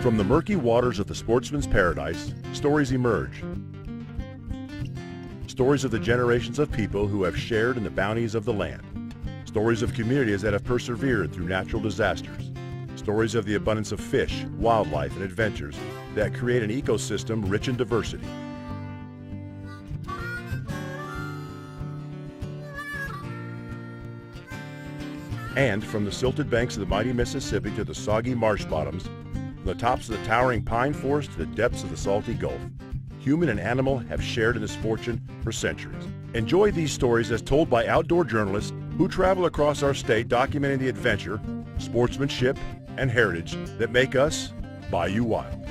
From the murky waters of the sportsman's paradise, stories emerge. Stories of the generations of people who have shared in the bounties of the land. Stories of communities that have persevered through natural disasters. Stories of the abundance of fish, wildlife, and adventures that create an ecosystem rich in diversity. And from the silted banks of the mighty Mississippi to the soggy marsh bottoms, from the tops of the towering pine forest to the depths of the salty Gulf, human and animal have shared in this fortune for centuries. Enjoy these stories as told by outdoor journalists who travel across our state documenting the adventure, sportsmanship, and heritage that make us Bayou Wild.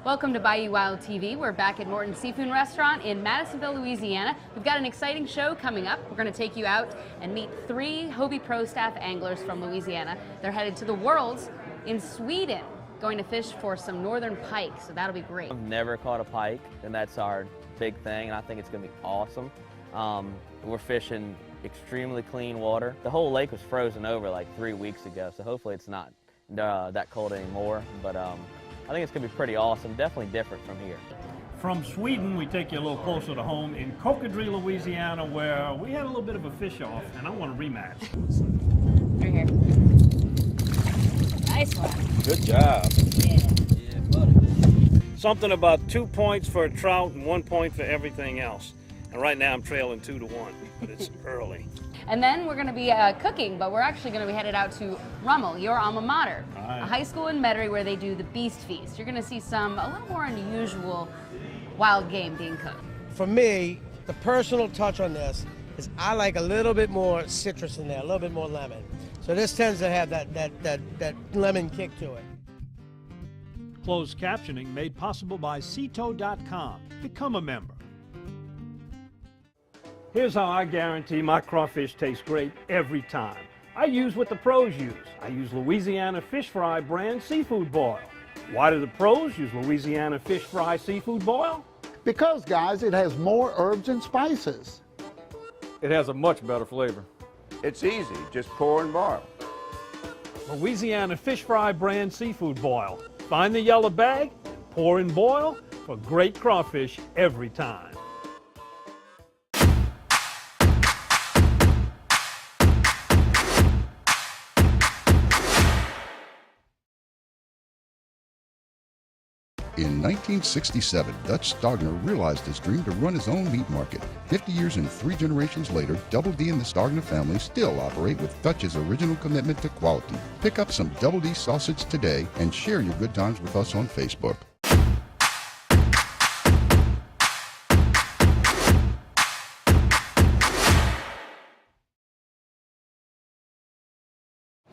Welcome to Bayou Wild TV. We're back at Morton's Seafood Restaurant in Madisonville, Louisiana. We've got an exciting show coming up. We're going to take you out and meet 3 Hobie Pro staff anglers from Louisiana. They're headed to the Worlds in Sweden, going to fish for some northern pike, so that'll be great. I've never caught a pike, and that's our big thing, and I think it's going to be awesome. We're fishing extremely clean water. The whole lake was frozen over like 3 weeks ago, so hopefully it's not that cold anymore, but I think it's going to be pretty awesome, definitely different from here. From Sweden, we take you a little closer to home in Cocodrie, Louisiana, where we had a little bit of a fish-off, and I want a rematch. Right here. Nice one. Good job. Yeah, buddy. Something about 2 points for a trout and 1 point for everything else. And right now I'm trailing 2-1, but it's early. And then we're going to be cooking, but we're actually going to be headed out to Rummel, your alma mater, a high school in Metairie where they do the Beast Feast. You're going to see a little more unusual wild game being cooked. For me, the personal touch on this is I like a little bit more citrus in there, a little bit more lemon. So this tends to have that lemon kick to it. Closed captioning made possible by Ceto.com. Become a member. Here's how I guarantee my crawfish taste great every time. I use what the pros use. I use Louisiana Fish Fry brand seafood boil. Why do the pros use Louisiana Fish Fry seafood boil? Because, guys, it has more herbs and spices. It has a much better flavor. It's easy, just pour and boil. Louisiana Fish Fry brand seafood boil. Find the yellow bag, pour and boil for great crawfish every time. In 1967, Dutch Stogner realized his dream to run his own meat market. 50 years and 3 generations later, Double D and the Stogner family still operate with Dutch's original commitment to quality. Pick up some Double D sausage today and share your good times with us on Facebook.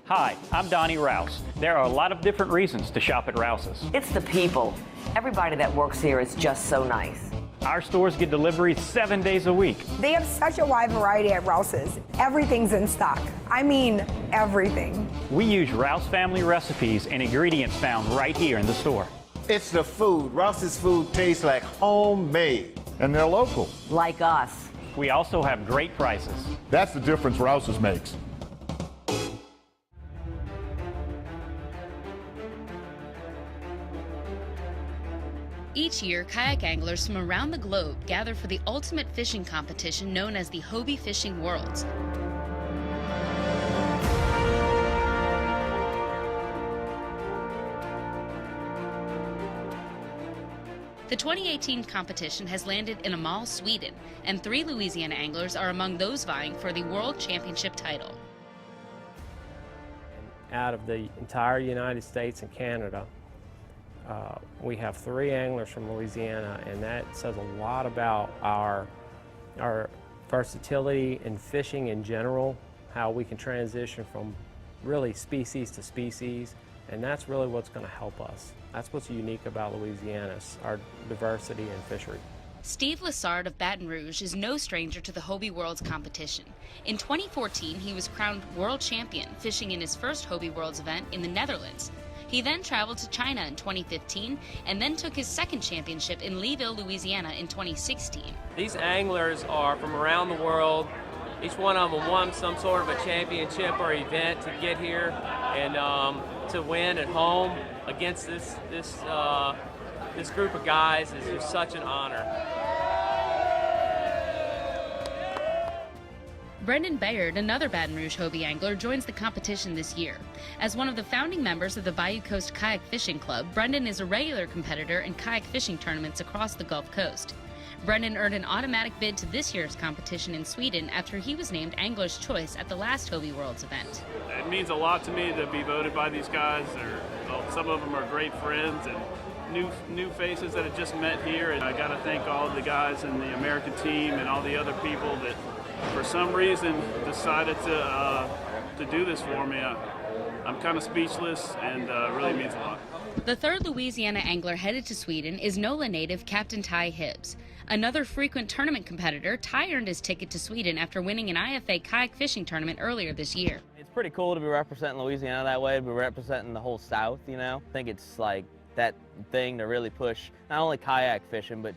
Hi, I'm Donnie Rouse. There are a lot of different reasons to shop at Rouse's. It's the people. Everybody that works here is just so nice. Our stores get deliveries 7 days a week. They have such a wide variety at Rouse's. Everything's in stock. I mean, everything. We use Rouse family recipes and ingredients found right here in the store. It's the food. Rouse's food tastes like homemade. And they're local. Like us. We also have great prices. That's the difference Rouse's makes. Each year, kayak anglers from around the globe gather for the ultimate fishing competition known as the Hobie Fishing Worlds. The 2018 competition has landed in Amal, Sweden, and 3 Louisiana anglers are among those vying for the World Championship title. Out of the entire United States and Canada, we have 3 anglers from Louisiana, and that says a lot about our versatility in fishing in general, how we can transition from really species to species, and that's really what's going to help us. That's what's unique about Louisiana, our diversity in fishery. Steve Lessard of Baton Rouge is no stranger to the Hobie Worlds competition. In 2014, he was crowned world champion fishing in his first Hobie Worlds event in the Netherlands. He then traveled to China in 2015 and then took his second championship in Leeville, Louisiana in 2016. These anglers are from around the world. Each one of them won some sort of a championship or event to get here, and to win at home against this group of guys is just such an honor. Brendan Bayard, another Baton Rouge Hobie angler, joins the competition this year. As one of the founding members of the Bayou Coast Kayak Fishing Club, Brendan is a regular competitor in kayak fishing tournaments across the Gulf Coast. Brendan earned an automatic bid to this year's competition in Sweden after he was named Angler's Choice at the last Hobie Worlds event. It means a lot to me to be voted by these guys. Some of them are great friends and new faces that I just met here. And I got to thank all of the guys in the American team and all the other people that for some reason decided to do this for me. I'm kind of speechless, and it really means a lot. The third Louisiana angler headed to Sweden is NOLA native Captain Ty Hibbs. Another frequent tournament competitor, Ty earned his ticket to Sweden after winning an IFA kayak fishing tournament earlier this year. It's pretty cool to be representing Louisiana that way, to be representing the whole South, you know. I think it's like that thing to really push not only kayak fishing, but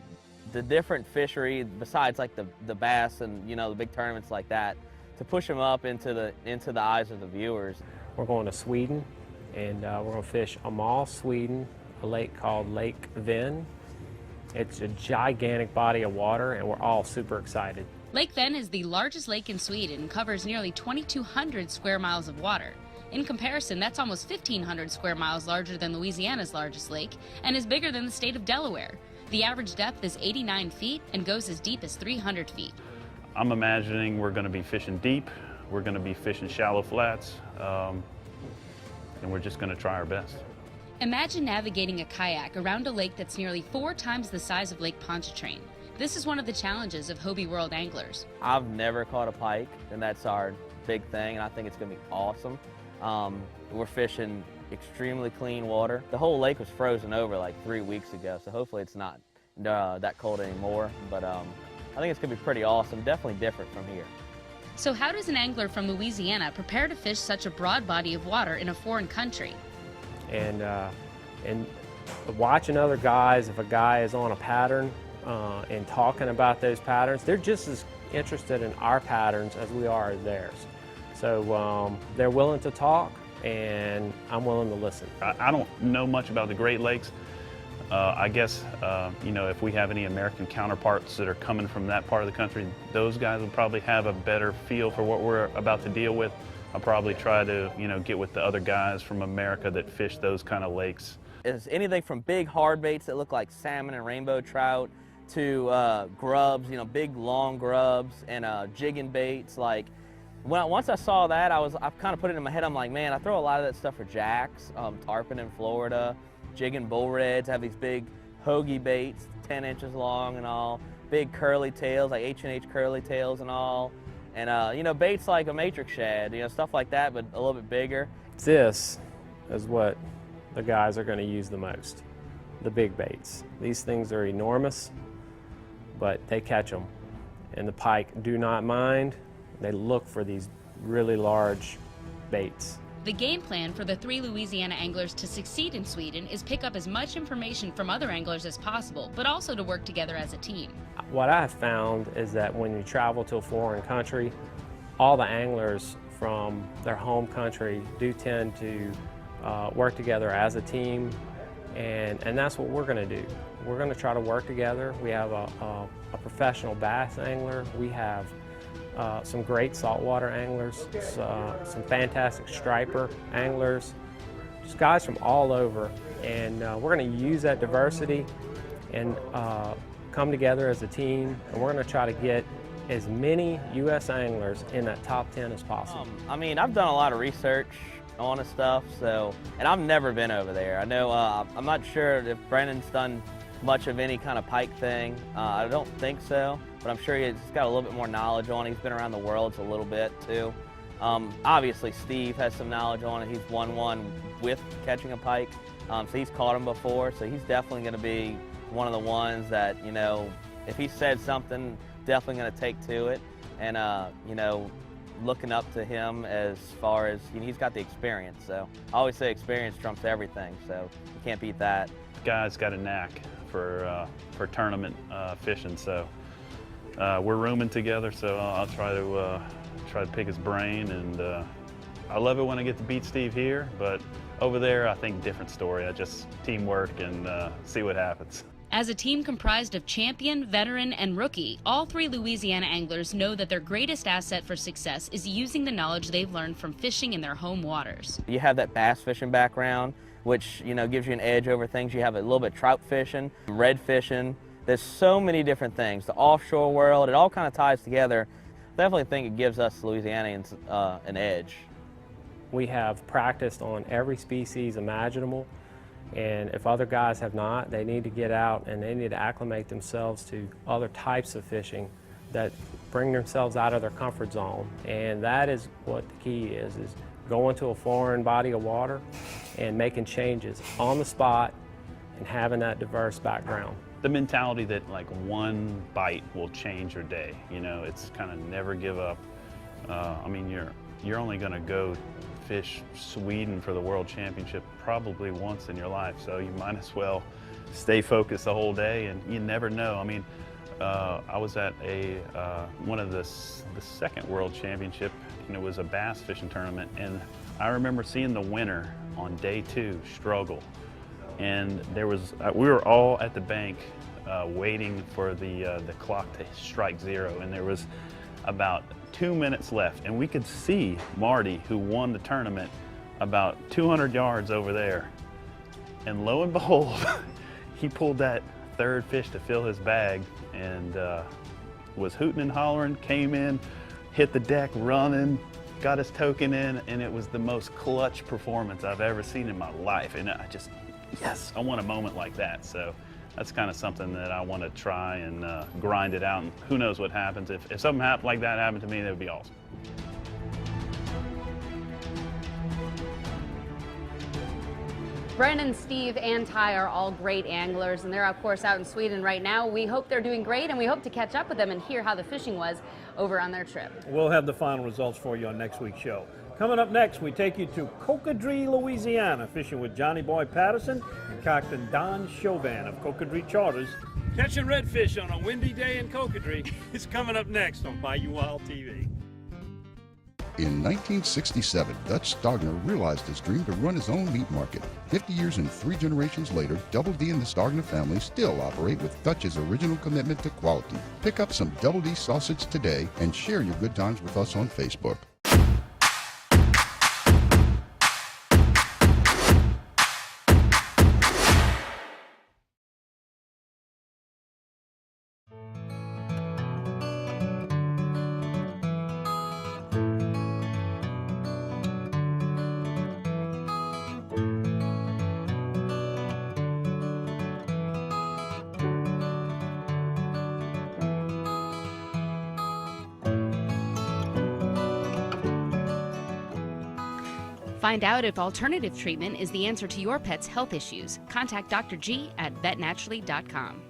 the different fishery besides like the bass and, you know, the big tournaments like that, to push them up into the eyes of the viewers. We're going to Sweden, and we're going to fish Amal, Sweden, a lake called Lake Venn. It's a gigantic body of water, and we're all super excited. Lake Venn is the largest lake in Sweden and covers nearly 2,200 square miles of water. In comparison, that's almost 1,500 square miles larger than Louisiana's largest lake and is bigger than the state of Delaware. The average depth is 89 feet and goes as deep as 300 feet. I'm imagining we're going to be fishing deep, we're going to be fishing shallow flats, and we're just going to try our best. Imagine navigating a kayak around a lake that's nearly 4 times the size of Lake Pontchartrain. This is one of the challenges of Hobie World anglers. I've never caught a pike, and that's our big thing, and I think it's going to be awesome. We're fishing extremely clean water. The whole lake was frozen over like 3 weeks ago, so hopefully it's not that cold anymore, but I think it's going to be pretty awesome, definitely different from here. So how does an angler from Louisiana prepare to fish such a broad body of water in a foreign country? And watching other guys, if a guy is on a pattern and talking about those patterns, they're just as interested in our patterns as we are as theirs. So they're willing to talk, and I'm willing to listen. I don't know much about the Great Lakes. I guess, you know, if we have any American counterparts that are coming from that part of the country, those guys will probably have a better feel for what we're about to deal with. I'll probably try to, you know, get with the other guys from America that fish those kind of lakes. It's anything from big hard baits that look like salmon and rainbow trout to grubs, you know, big long grubs, and jigging baits. Like, once I saw that, I've kind of put it in my head. I'm like, man, I throw a lot of that stuff for jacks, tarpon in Florida, jigging bull reds, have these big hoagie baits, 10 inches long and all, big curly tails, like H&H curly tails and all. And, you know, baits like a matrix shad, you know, stuff like that, but a little bit bigger. This is what the guys are going to use the most, the big baits. These things are enormous, but they catch them. And the pike do not mind. They look for these really large baits. The game plan for the 3 Louisiana anglers to succeed in Sweden is pick up as much information from other anglers as possible, but also to work together as a team. What I have found is that when you travel to a foreign country, all the anglers from their home country do tend to work together as a team, and that's what we're going to do. We're going to try to work together. We have a professional bass angler. We have some great saltwater anglers, some fantastic striper anglers, just guys from all over. And we're going to use that diversity and come together as a team, and we're going to try to get as many U.S. anglers in that top 10 as possible. I mean, I've done a lot of research on this stuff, and I've never been over there. I know, I'm not sure if Brendan's done much of any kind of pike thing. I don't think so, but I'm sure he's got a little bit more knowledge on it. He's been around the world a little bit too. Obviously Steve has some knowledge on it. He's won one with catching a pike, so he's caught him before, so he's definitely going to be one of the ones that, you know, if he said something, definitely going to take to it. And you know, looking up to him as far as, you know, he's got the experience. So I always say experience trumps everything, so you can't beat that. Guy's got a knack for tournament fishing, so we're rooming together, so I'll try to pick his brain. And I love it when I get to beat Steve here, but over there, I think different story. I just teamwork and see what happens. As a team comprised of champion, veteran, and rookie, all three Louisiana anglers know that their greatest asset for success is using the knowledge they've learned from fishing in their home waters. You have that bass fishing background, which gives you an edge over things. You have a little bit trout fishing, red fishing. There's so many different things. The offshore world, it all kind of ties together. Definitely think it gives us Louisianians an edge. We have practiced on every species imaginable. And if other guys have not, they need to get out and they need to acclimate themselves to other types of fishing that bring themselves out of their comfort zone. And that is what the key is going to a foreign body of water and making changes on the spot and having that diverse background. The mentality that like one bite will change your day, it's kind of never give up. I mean, you're only going to go fish Sweden for the World Championship probably once in your life, so you might as well stay focused the whole day, and you never know. I mean, I was at one of the second World Championship, and it was a bass fishing tournament, and I remember seeing the winner on day 2 struggle, and we were all at the bank waiting for the clock to strike 0, and there was about 2 minutes left, and we could see Marty, who won the tournament, about 200 yards over there. And lo and behold, he pulled that third fish to fill his bag and was hooting and hollering, came in, hit the deck running, got his token in, and it was the most clutch performance I've ever seen in my life. And yes, I want a moment like that. So that's kind of something that I want to try and grind it out, and who knows what happens. If something like that happened to me, that would be awesome. Brennan, Steve, and Ty are all great anglers, and they're of course out in Sweden right now. We hope they're doing great, and we hope to catch up with them and hear how the fishing was over on their trip. We'll have the final results for you on next week's show. Coming up next, we take you to Cocodrie, Louisiana, fishing with Johnny Boy Patterson and Captain Don Chauvin of Cocodrie Charters. Catching redfish on a windy day in Cocodrie is coming up next on Bayou Wild TV. In 1967, Dutch Stogner realized his dream to run his own meat market. 50 years and 3 generations later, Double D and the Stogner family still operate with Dutch's original commitment to quality. Pick up some Double D sausage today and share your good times with us on Facebook. Find out if alternative treatment is the answer to your pet's health issues. Contact Dr. G at vetnaturally.com.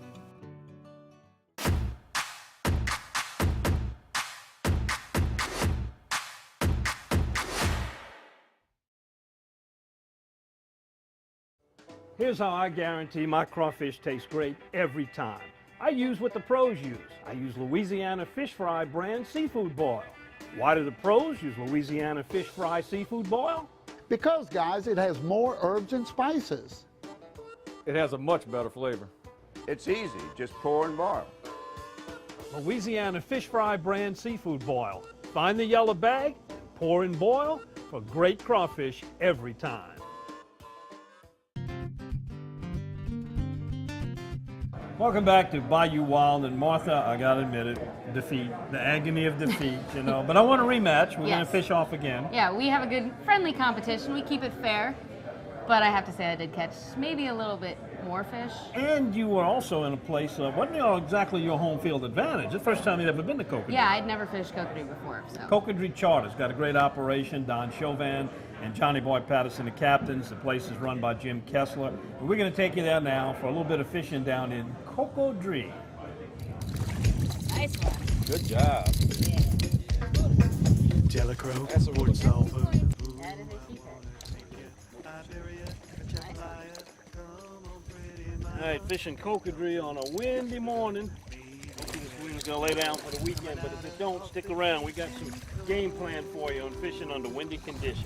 Here's how I guarantee my crawfish taste great every time. I use what the pros use. I use Louisiana Fish Fry brand seafood boil. Why do the pros use Louisiana Fish Fry seafood boil? Because, guys, it has more herbs and spices. It has a much better flavor. It's easy, just pour and boil. Louisiana Fish Fry brand seafood boil. Find the yellow bag, pour and boil for great crawfish every time. Welcome back to Bayou Wild, and Martha, I gotta admit it, defeat, the agony of defeat, but I want a rematch. We're gonna fish off again. Yeah, we have a good friendly competition. We keep it fair, but I have to say I did catch maybe a little bit more fish. And you were also in a place, wasn't exactly your home field advantage. The first time you'd ever been to Cocodrie. Yeah, I'd never fished Cocodrie before, so. Cocodrie Charters got a great operation. Don Chauvin and Johnny Boy Patterson, the captains. The place is run by Jim Kessler. And we're going to take you there now for a little bit of fishing down in Cocodrie. Nice one. Good job. Jellicrow. That's a wood That is a sheephead. All right, fishing Cocodrie on a windy morning. Hopefully this wind is going to lay down for the weekend, but if you don't, stick around. We got some game plan for you on fishing under windy conditions.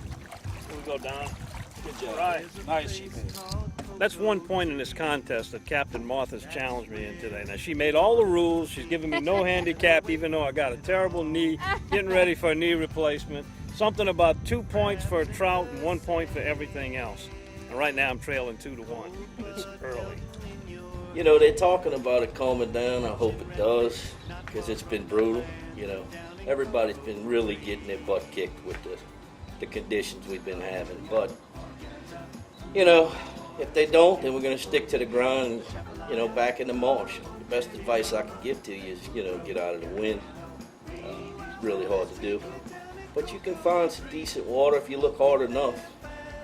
Here we go, Don. Good job. Right. Nice. That's one point in this contest that Captain Martha's challenged me in today. Now, she made all the rules. She's giving me no handicap, even though I got a terrible knee, getting ready for a knee replacement. Something about 2 points for a trout and 1 point for everything else. And right now, I'm trailing 2-1, but it's early. You know, they're talking about it calming down. I hope it does, because it's been brutal. You know, everybody's been really getting their butt kicked with the conditions we've been having. But, you know, if they don't, then we're going to stick to the grind, you know, back in the marsh. The best advice I can give to you is, you know, get out of the wind. It's really hard to do. But you can find some decent water if you look hard enough.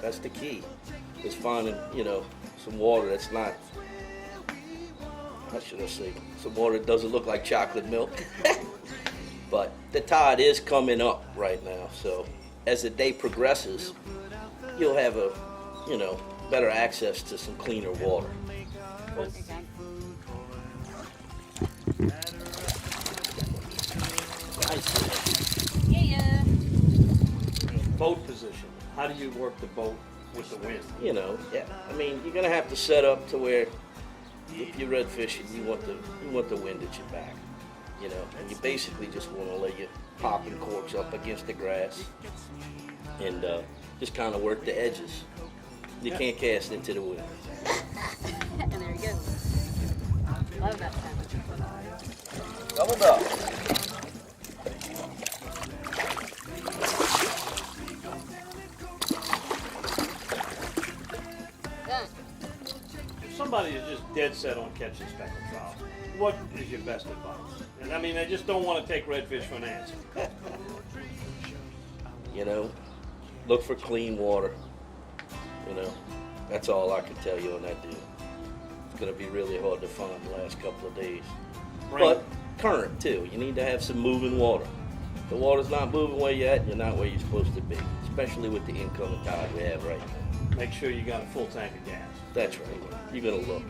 That's the key, is finding, you know, some water that's not, how should I say, some water that doesn't look like chocolate milk. But the tide is coming up right now, so as the day progresses, you'll have a, you know, better access to some cleaner water. Yeah. Boat position. How do you work the boat with the wind? You know, yeah. I mean, you're gonna have to set up to where, if you're red fishing, you want the wind at your back. You know, and you basically just want to lay your popping corks up against the grass and just kind of work the edges. You can't cast into the wind. And there you go. Love that sound. Doubled up. Done. If somebody is just dead set on catching speckled trout, what is your best advice? And I mean, I just don't want to take redfish for an answer. You know, look for clean water. You know, that's all I can tell you on that deal. It's going to be really hard to find the last couple of days. Right. But current, too. You need to have some moving water. If the water's not moving where you're at, you're not where you're supposed to be, especially with the incoming tide we have right now. Make sure you got a full tank of gas. That's right. You're going to look.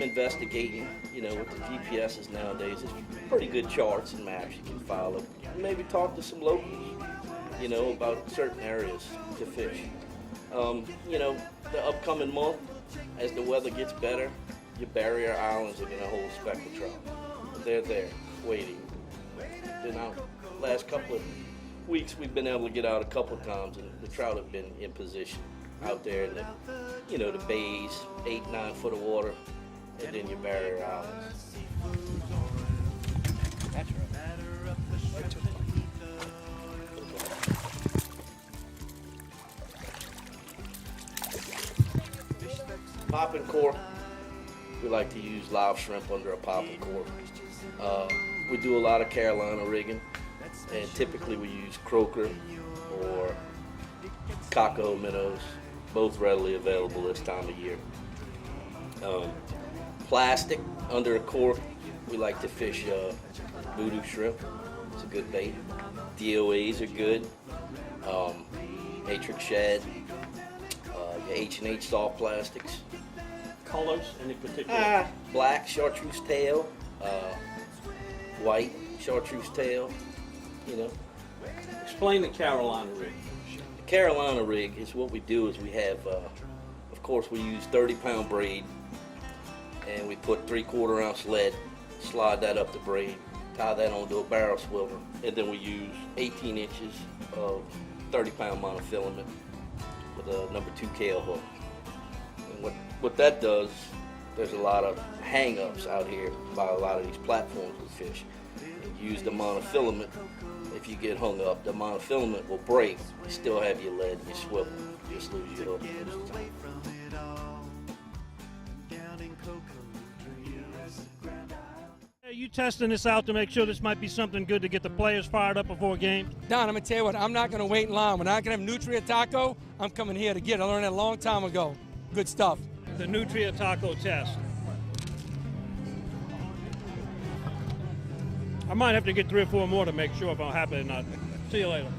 Investigating, you know, with the GPSs nowadays, there's pretty good charts and maps you can follow. And maybe talk to some locals, you know, about certain areas to fish. You know, the upcoming month, as the weather gets better, your barrier islands are going to hold speckled trout. They're there, waiting. Been out last couple of weeks, we've been able to get out a couple of times, and the trout have been in position out there in the, you know, the bays, 8-9 foot of water. And then your barrier islands. That's right. Popping cork. We like to use live shrimp under a popping cork. We do a lot of Carolina rigging, and typically we use croaker or cockle minnows, both readily available this time of year. Plastic under a cork, we like to fish voodoo shrimp. It's a good bait. DOAs are good. Matrix shad, your H&H soft plastics. Colors, any particular? Black chartreuse tail, white chartreuse tail, you know. Explain the Carolina rig. The Carolina rig is what we do is we have, of course, we use 30-pound braid, and we put 3/4 ounce lead, slide that up the braid, tie that onto a barrel swivel, and then we use 18 inches of 30-pound monofilament with a number 2 Kale hook. And what that does, there's a lot of hang-ups out here by a lot of these platforms we fish. You use the monofilament, if you get hung up, the monofilament will break. You still have your lead and your swivel. You just lose your hook. Are you testing this out to make sure this might be something good to get the players fired up before a game? Don, I'm going to tell you what, I'm not going to wait in line. When I can have Nutria Taco, I'm coming here to get it. I learned that a long time ago. Good stuff. The Nutria Taco test. I might have to get 3 or 4 more to make sure if I'm happy or not. See you later.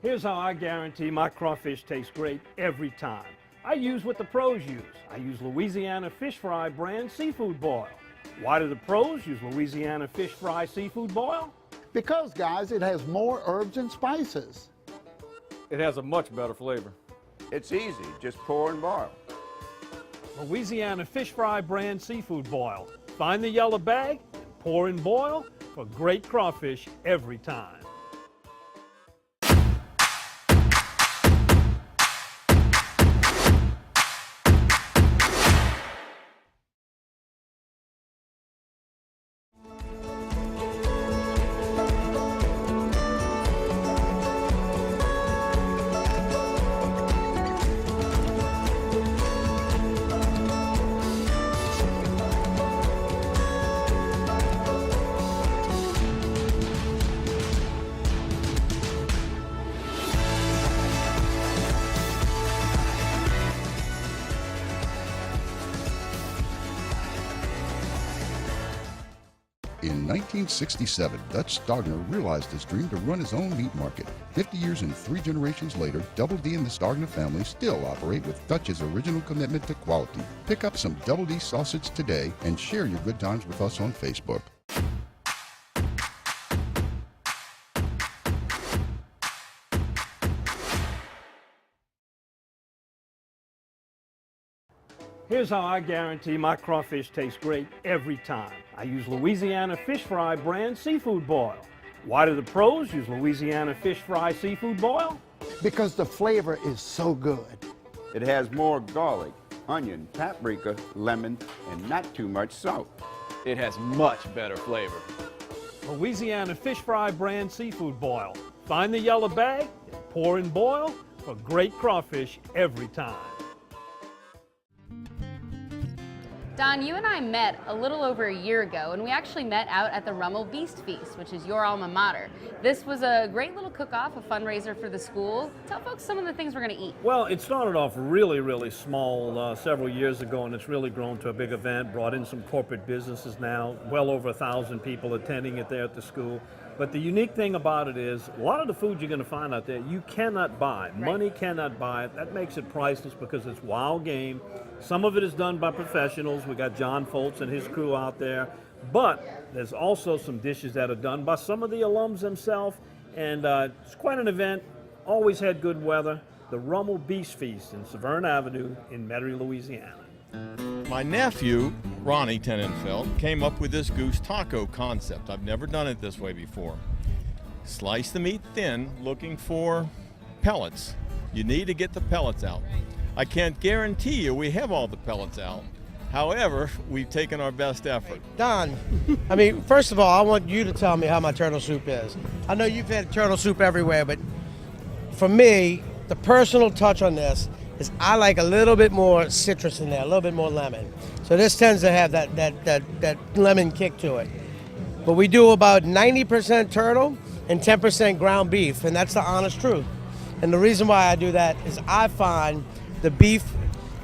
Here's how I guarantee my crawfish taste great every time. I use what the pros use. I use Louisiana Fish Fry brand seafood boil. Why do the pros use Louisiana Fish Fry seafood boil? Because, guys, it has more herbs and spices. It has a much better flavor. It's easy, just pour and boil. Louisiana Fish Fry brand seafood boil. Find the yellow bag, pour and boil for great crawfish every time. In 1967, Dutch Stogner realized his dream to run his own meat market. 50 years and 3 generations later, Double D and the Stogner family still operate with Dutch's original commitment to quality. Pick up some Double D sausage today and share your good times with us on Facebook. Here's how I guarantee my crawfish taste great every time. I use Louisiana Fish Fry brand seafood boil. Why do the pros use Louisiana Fish Fry seafood boil? Because the flavor is so good. It has more garlic, onion, paprika, lemon, and not too much salt. It has much better flavor. Louisiana Fish Fry brand seafood boil. Find the yellow bag, pour and boil for great crawfish every time. Don, you and I met a little over a year ago, and we actually met out at the Rummel Beast Feast, which is your alma mater. This was a great little cook-off, a fundraiser for the school. Tell folks some of the things we're going to eat. Well, it started off really small several years ago, and it's really grown to a big event, brought in some corporate businesses now, well over 1,000 people attending it there at the school. But the unique thing about it is a lot of the food you're going to find out there you cannot buy. Right. Money cannot buy it. That makes it priceless because it's wild game. Some of it is done by professionals. We got John Foltz and his crew out there. But there's also some dishes that are done by some of the alums themselves. And it's quite an event. Always had good weather. The Rummel Beast Feast in Severn Avenue in Metairie, Louisiana. My nephew, Ronnie Tenenfeld, came up with this goose taco concept. I've never done it this way before. Slice the meat thin, looking for pellets. You need to get the pellets out. I can't guarantee you we have all the pellets out. However, we've taken our best effort. Don, I mean, first of all, I want you to tell me how my turtle soup is. I know you've had turtle soup everywhere, but for me, the personal touch on this is I like a little bit more citrus in there, a little bit more lemon. So this tends to have that lemon kick to it. But we do about 90% turtle and 10% ground beef, and that's the honest truth. And the reason why I do that is I find the beef,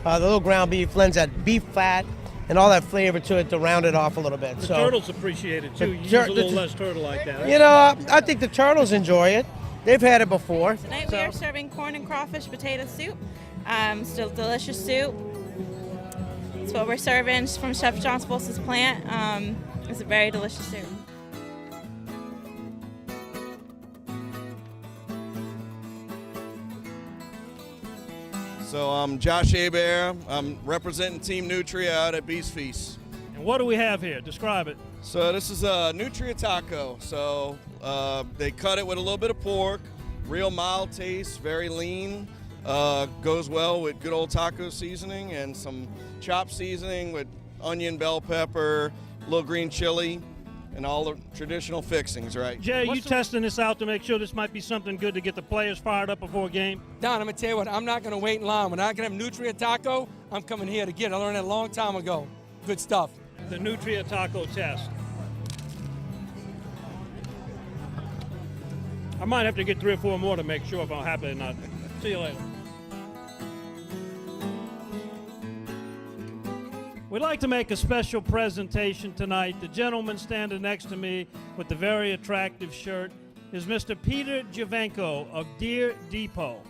the little ground beef, lends that beef fat and all that flavor to it to round it off a little bit. The turtles appreciate it too. You use a little less turtle like that. You know, I think the turtles enjoy it. They've had it before. Tonight we are serving corn and crawfish potato soup. Still delicious soup. It's what we're serving from Chef John Spols's plant. It's a very delicious soup. So I'm Josh Hebert. I'm representing Team Nutria out at Beast Feast. And what do we have here? Describe it. So this is a Nutria taco. So they cut it with a little bit of pork, real mild taste, very lean. Goes well with good old taco seasoning and some chopped seasoning with onion, bell pepper, a little green chili, and all the traditional fixings, right? Jay, you testing this out to make sure this might be something good to get the players fired up before a game? Don, I'm going to tell you what, I'm not going to wait in line. When I can have Nutria Taco, I'm coming here to get it. I learned that a long time ago. Good stuff. The Nutria Taco test. I might have to get 3 or 4 more to make sure if I'm happy or not. See you later. We'd like to make a special presentation tonight. The gentleman standing next to me with the very attractive shirt is Mr. Peter Javenko of Deer Depot.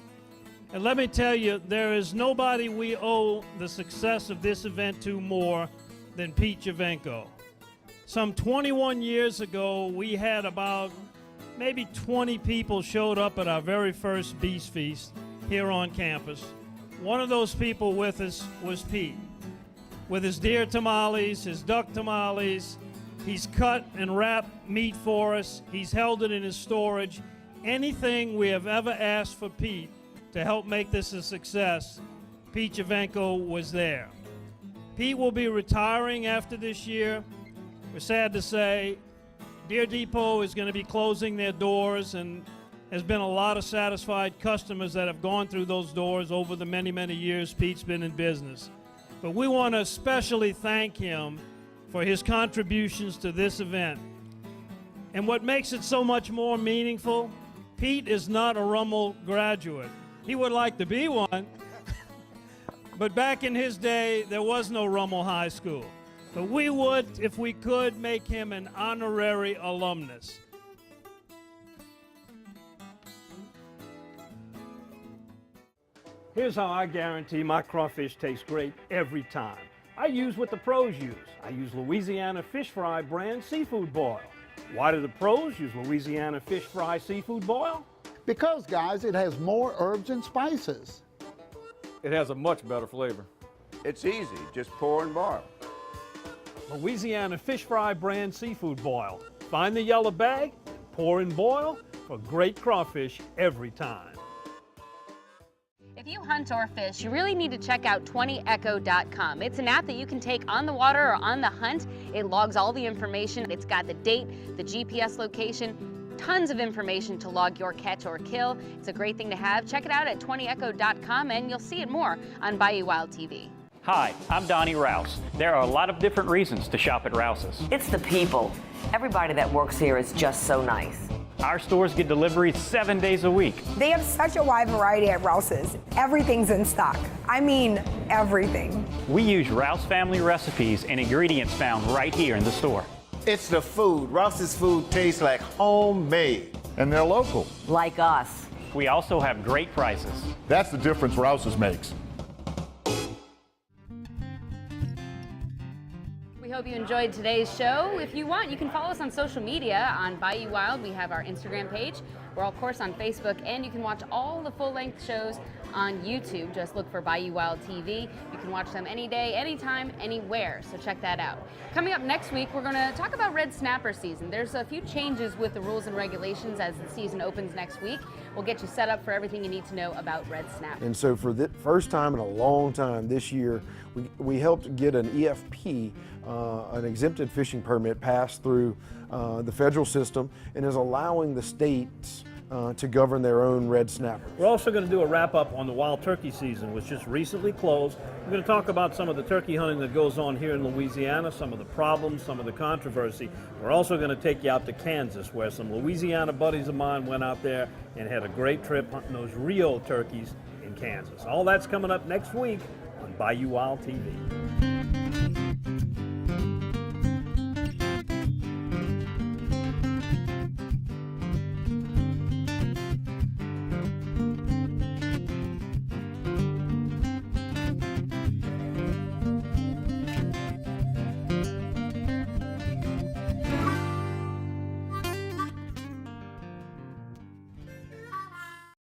And let me tell you, there is nobody we owe the success of this event to more than Pete Javenko. Some 21 years ago, we had about maybe 20 people showed up at our very first Beast Feast here on campus. One of those people with us was Pete. With his deer tamales, his duck tamales, he's cut and wrapped meat for us. He's held it in his storage. Anything we have ever asked for Pete to help make this a success, Pete Javenko was there. Pete will be retiring after this year. We're sad to say Deer Depot is going to be closing their doors, and there's been a lot of satisfied customers that have gone through those doors over the many, many years Pete's been in business. But we want to especially thank him for his contributions to this event. And what makes it so much more meaningful, Pete is not a Rummel graduate. He would like to be one, but back in his day, there was no Rummel High School. But we would, if we could, make him an honorary alumnus. Here's how I guarantee my crawfish taste great every time. I use what the pros use. I use Louisiana Fish Fry brand seafood boil. Why do the pros use Louisiana Fish Fry seafood boil? Because, guys, it has more herbs and spices. It has a much better flavor. It's easy, just pour and boil. Louisiana Fish Fry brand seafood boil. Find the yellow bag, pour and boil for great crawfish every time. If you hunt or fish, you really need to check out 20echo.com. It's an app that you can take on the water or on the hunt. It logs all the information. It's got the date, the GPS location, tons of information to log your catch or kill. It's a great thing to have. Check it out at 20echo.com and you'll see it more on Bayou Wild TV. Hi, I'm Donnie Rouse. There are a lot of different reasons to shop at Rouse's. It's the people. Everybody that works here is just so nice. Our stores get deliveries 7 days a week. They have such a wide variety at Rouse's. Everything's in stock. I mean, everything. We use Rouse family recipes and ingredients found right here in the store. It's the food. Rouse's food tastes like homemade. And they're local. Like us. We also have great prices. That's the difference Rouse's makes. We hope you enjoyed today's show. If you want, you can follow us on social media on Bayou Wild. We have our Instagram page. We're, of course, on Facebook, and you can watch all the full-length shows on YouTube. Just look for Bayou Wild TV. You can watch them any day, anytime, anywhere, so check that out. Coming up next week, we're going to talk about red snapper season. There's a few changes with the rules and regulations as the season opens next week. We'll get you set up for everything you need to know about red snapper. And so for the first time in a long time this year, we helped get an EFP, an exempted fishing permit, passed through the federal system and is allowing the states to govern their own red snapper. We're also going to do a wrap-up on the wild turkey season, which just recently closed. We're going to talk about some of the turkey hunting that goes on here in Louisiana, some of the problems, some of the controversy. We're also going to take you out to Kansas, where some Louisiana buddies of mine went out there and had a great trip hunting those Rio turkeys in Kansas. All that's coming up next week on Bayou Wild TV.